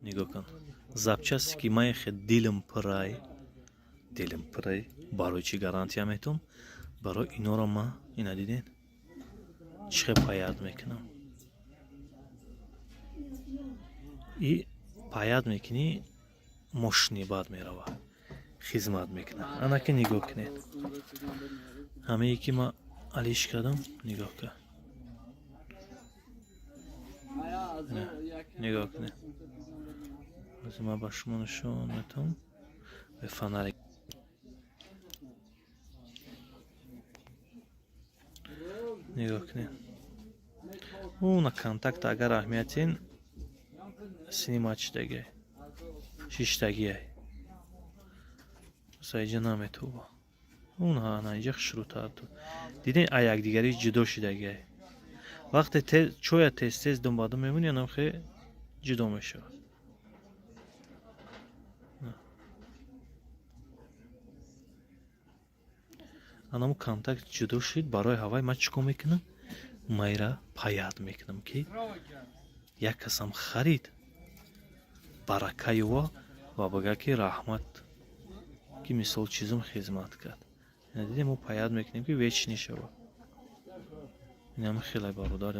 нигоҳ кун. Запчасте ки ман хе дилм пурай, барои чӣ гарантия метум? Барои иноро ман ина дидин чӣ хел паят мекунам. И паят мекунӣ, мошини баъд мерава, хизмат мекунад. Ана ки нигоҳ кунед. Ҳамае ки ман алиш кардам, нигоҳ кун. нигоҳ кунед. Ҳозир ман ба шумо нишон медиҳам. Бе фонари нигоҳ кунед. Уна контакт агар аҳамиятин снимачдагиай, шиштагиай. Саиҷа наметуба. Уна анаиҷа шурутаату. Дидин а якдигари ҷудо шудагиай. Вақте чоя тез дунбаду мемонӣ, анам хе ҷудо мешавад. Анам контакт ҷудо шуд, барои ҳавай ман чӣ кор мекунам? Майра паят мекунам ки як касам харид, барака юва ва бага ки раҳмат ки мисол чизум хизмат кард. Дидем мо паят мекунем ки веч нешавад. Инам хеле бародар.